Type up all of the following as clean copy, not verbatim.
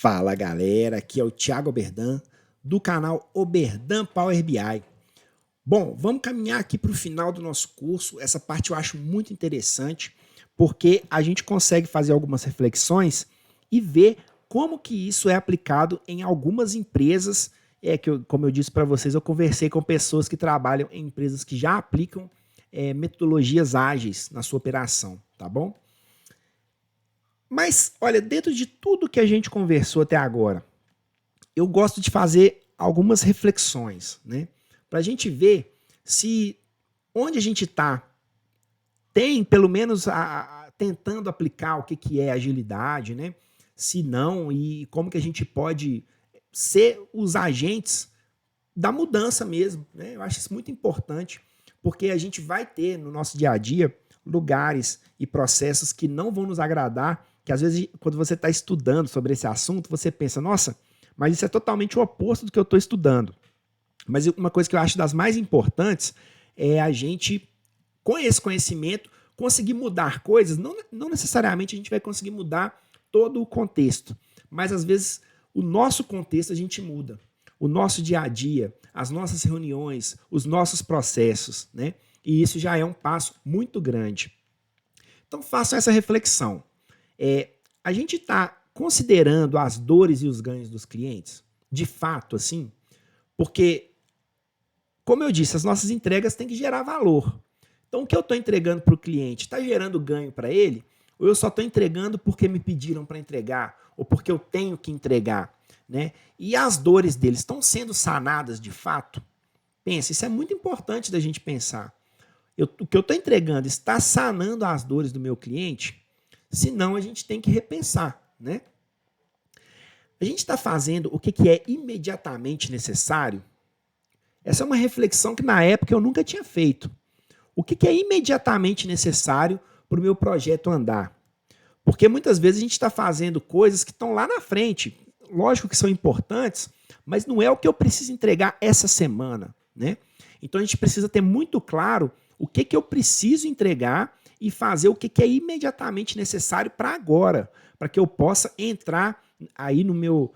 Fala galera, aqui é o Thiago Oberdan do canal Oberdan Power BI. Bom, vamos caminhar aqui para o final do nosso curso. Essa parte eu acho muito interessante porque a gente consegue fazer algumas reflexões e ver como que isso é aplicado em algumas empresas. Como eu disse para vocês, eu conversei com pessoas que trabalham em empresas que já aplicam metodologias ágeis na sua operação, tá bom? Mas, olha, dentro de tudo que a gente conversou até agora, eu gosto de fazer algumas reflexões, né? Para a gente ver se onde a gente está tem, pelo menos, tentando aplicar o que é agilidade, né? Se não, e como que a gente pode ser os agentes da mudança mesmo, né? Eu acho isso muito importante, porque a gente vai ter no nosso dia a dia lugares e processos que não vão nos agradar, que às vezes quando você está estudando sobre esse assunto, você pensa, nossa, mas isso é totalmente o oposto do que eu estou estudando. Mas uma coisa que eu acho das mais importantes é a gente, com esse conhecimento, conseguir mudar coisas. Não necessariamente a gente vai conseguir mudar todo o contexto, mas às vezes o nosso contexto a gente muda. O nosso dia a dia, as nossas reuniões, os nossos processos, né? E isso já é um passo muito grande. Então façam essa reflexão. A gente está considerando as dores e os ganhos dos clientes? De fato, assim? Porque, como eu disse, as nossas entregas têm que gerar valor. Então, o que eu estou entregando para o cliente está gerando ganho para ele? Ou eu só estou entregando porque me pediram para entregar? Ou porque eu tenho que entregar? Né? E as dores deles estão sendo sanadas de fato? Pensa, isso é muito importante da gente pensar. O que eu estou entregando está sanando as dores do meu cliente? Senão, a gente tem que repensar, né? A gente está fazendo o que é imediatamente necessário? Essa é uma reflexão que na época eu nunca tinha feito. O que é imediatamente necessário para o meu projeto andar? Porque muitas vezes a gente está fazendo coisas que estão lá na frente. Lógico que são importantes, mas não é o que eu preciso entregar essa semana, né? Então a gente precisa ter muito claro o que eu preciso entregar e fazer o que é imediatamente necessário para agora, para que eu possa entrar aí no meu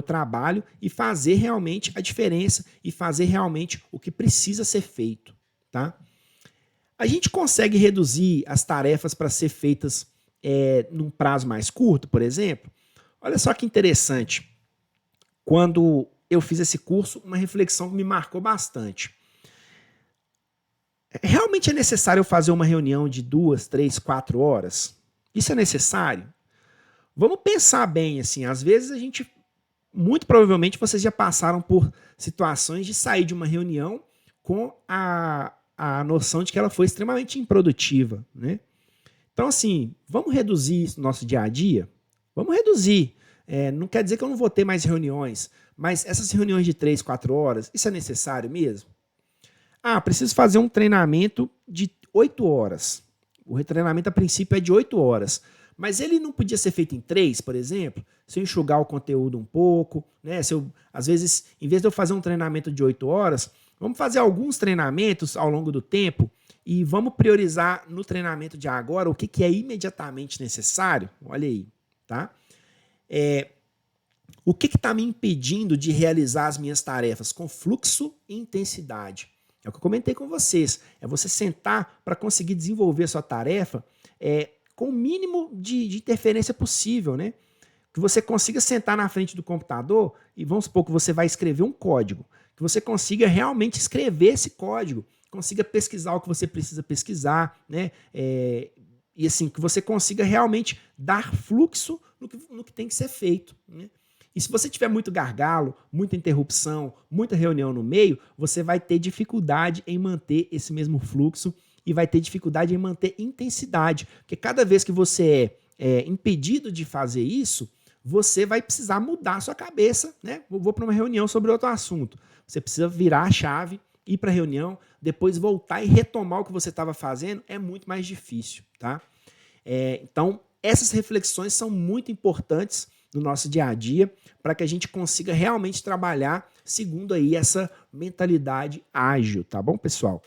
trabalho e fazer realmente a diferença e fazer realmente o que precisa ser feito, tá? A gente consegue reduzir as tarefas para ser feitas num prazo mais curto, por exemplo? Olha só que interessante. Quando eu fiz esse curso, uma reflexão que me marcou bastante. Realmente é necessário fazer uma reunião de 2, 3, 4 horas? Isso é necessário? Vamos pensar bem, assim, às vezes muito provavelmente vocês já passaram por situações de sair de uma reunião com a noção de que ela foi extremamente improdutiva, né? Então, assim, vamos reduzir isso no nosso dia a dia? Vamos reduzir. Não quer dizer que eu não vou ter mais reuniões, mas essas reuniões de 3, 4 horas, isso é necessário mesmo? Preciso fazer um treinamento de 8 horas. O treinamento, a princípio, é de 8 horas. Mas ele não podia ser feito em 3, por exemplo? Se eu enxugar o conteúdo um pouco, né? Às vezes, em vez de eu fazer um treinamento de 8 horas, vamos fazer alguns treinamentos ao longo do tempo e vamos priorizar no treinamento de agora o que é imediatamente necessário. Olha aí, tá? O que está me impedindo de realizar as minhas tarefas com fluxo e intensidade? É o que eu comentei com vocês. É você sentar para conseguir desenvolver a sua tarefa com o mínimo de interferência possível, né? Que você consiga sentar na frente do computador e vamos supor que você vai escrever um código, que você consiga realmente escrever esse código, consiga pesquisar o que você precisa pesquisar, né? E assim, que você consiga realmente dar fluxo no que tem que ser feito, né? E se você tiver muito gargalo, muita interrupção, muita reunião no meio, você vai ter dificuldade em manter esse mesmo fluxo e vai ter dificuldade em manter intensidade. Porque cada vez que você é impedido de fazer isso, você vai precisar mudar a sua cabeça, né? Vou para uma reunião sobre outro assunto. Você precisa virar a chave, ir para a reunião, depois voltar e retomar o que você estava fazendo, é muito mais difícil, tá? Então, essas reflexões são muito importantes no nosso dia a dia, para que a gente consiga realmente trabalhar segundo aí essa mentalidade ágil, tá bom, pessoal?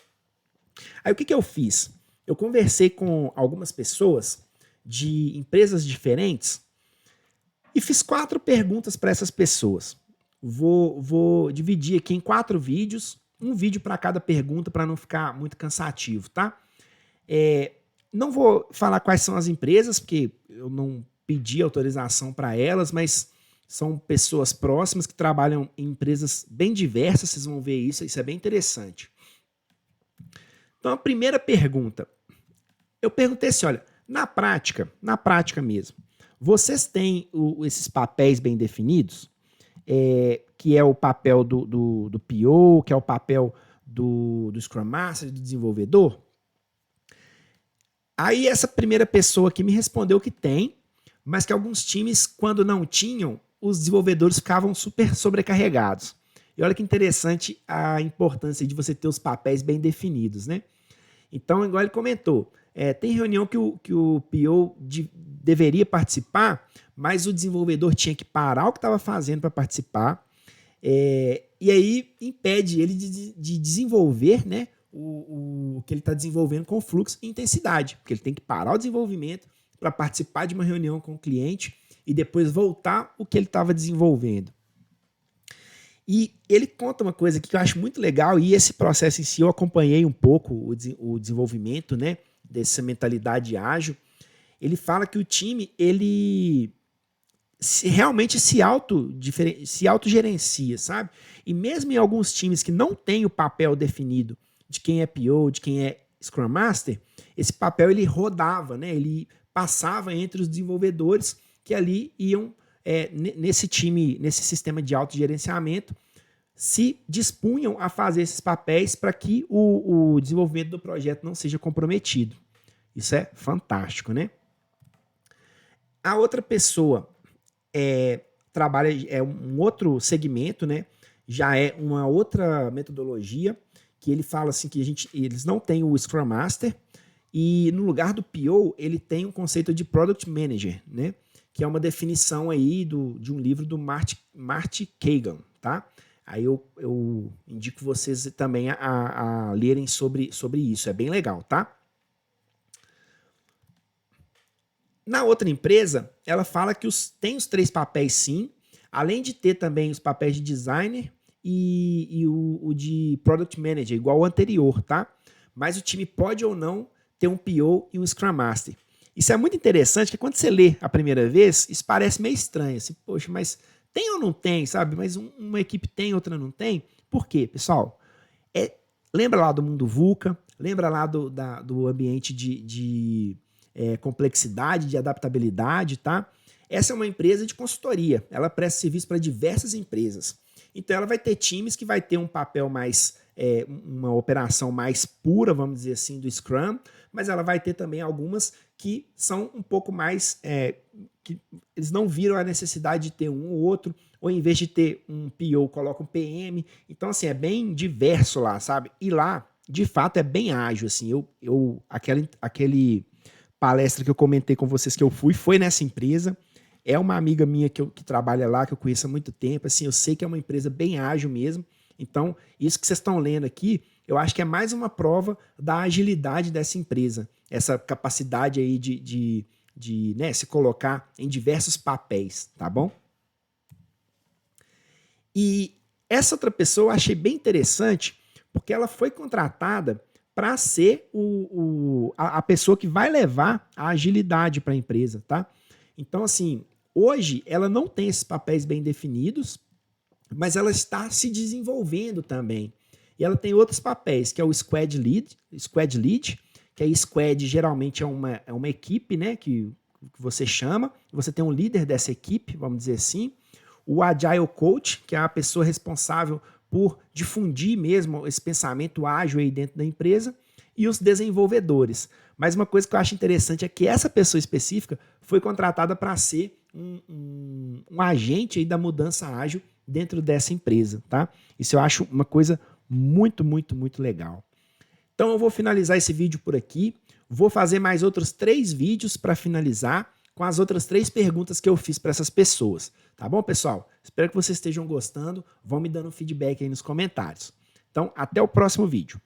Aí o que eu fiz? Eu conversei com algumas pessoas de empresas diferentes E fiz 4 perguntas para essas pessoas. Vou dividir aqui em 4 vídeos, um vídeo para cada pergunta para não ficar muito cansativo, tá? Não vou falar quais são as empresas, porque eu não pedi autorização para elas, mas são pessoas próximas que trabalham em empresas bem diversas, vocês vão ver isso é bem interessante. Então, a primeira pergunta, eu perguntei assim, olha, na prática mesmo, vocês têm esses papéis bem definidos? Que é o papel do PO, que é o papel do Scrum Master, do desenvolvedor? Aí essa primeira pessoa aqui me respondeu que tem, mas que alguns times, quando não tinham, os desenvolvedores ficavam super sobrecarregados. E olha que interessante a importância de você ter os papéis bem definidos, né? Então, igual ele comentou, tem reunião que o PO deveria participar, mas o desenvolvedor tinha que parar o que estava fazendo para participar, e aí impede ele de desenvolver, né, o que ele está desenvolvendo com fluxo e intensidade, porque ele tem que parar o desenvolvimento para participar de uma reunião com o cliente e depois voltar o que ele estava desenvolvendo. E ele conta uma coisa que eu acho muito legal, e esse processo em si eu acompanhei um pouco o desenvolvimento, né, dessa mentalidade ágil. Ele fala que o time, ele realmente se autogerencia, sabe? E mesmo em alguns times que não tem o papel definido de quem é PO, de quem é Scrum Master, esse papel ele rodava, né? Ele passava entre os desenvolvedores que ali iam nesse time, nesse sistema de autogerenciamento, se dispunham a fazer esses papéis para que o desenvolvimento do projeto não seja comprometido. Isso é fantástico, né? A outra pessoa trabalha um outro segmento, né? Já é uma outra metodologia que ele fala assim que eles não têm o Scrum Master e no lugar do PO ele tem um conceito de Product Manager, né? Que é uma definição aí de um livro do Marty Cagan, tá? Aí eu indico vocês também a lerem sobre isso, é bem legal, tá? Na outra empresa, ela fala que tem os 3 papéis sim, além de ter também os papéis de designer e o de Product Manager, igual ao anterior, tá? Mas o time pode ou não ter um PO e um Scrum Master. Isso é muito interessante, que quando você lê a primeira vez, isso parece meio estranho. Assim, poxa, mas tem ou não tem, sabe? Mas uma equipe tem, outra não tem. Por quê, pessoal? Lembra lá do mundo VUCA, lembra lá do ambiente de complexidade, de adaptabilidade, tá? Essa é uma empresa de consultoria. Ela presta serviço para diversas empresas. Então, ela vai ter times que vai ter um papel mais, uma operação mais pura, vamos dizer assim, do Scrum, mas ela vai ter também algumas que são um pouco mais, que eles não viram a necessidade de ter um ou outro, ou em vez de ter um PO, coloca um PM. Então, assim, é bem diverso lá, sabe? E lá, de fato, é bem ágil, assim. Aquele palestra que eu comentei com vocês que eu fui, foi nessa empresa. É uma amiga minha que trabalha lá, que eu conheço há muito tempo. Assim, eu sei que é uma empresa bem ágil mesmo. Então, isso que vocês estão lendo aqui, eu acho que é mais uma prova da agilidade dessa empresa. Essa capacidade aí de né, se colocar em diversos papéis, tá bom? E essa outra pessoa eu achei bem interessante, porque ela foi contratada para ser a pessoa que vai levar a agilidade para a empresa, tá? Então, assim, hoje ela não tem esses papéis bem definidos, mas ela está se desenvolvendo também. E ela tem outros papéis, que é o Squad Lead, que a Squad geralmente é uma equipe, né, que você chama, você tem um líder dessa equipe, vamos dizer assim, o Agile Coach, que é a pessoa responsável por difundir mesmo esse pensamento ágil aí dentro da empresa, e os desenvolvedores. Mas uma coisa que eu acho interessante é que essa pessoa específica foi contratada para ser um agente aí da mudança ágil dentro dessa empresa, tá? Isso eu acho uma coisa muito, muito, muito legal. Então eu vou finalizar esse vídeo por aqui, vou fazer mais outros 3 vídeos para finalizar com as outras 3 perguntas que eu fiz para essas pessoas. Tá bom, pessoal? Espero que vocês estejam gostando, vão me dando feedback aí nos comentários. Então, até o próximo vídeo.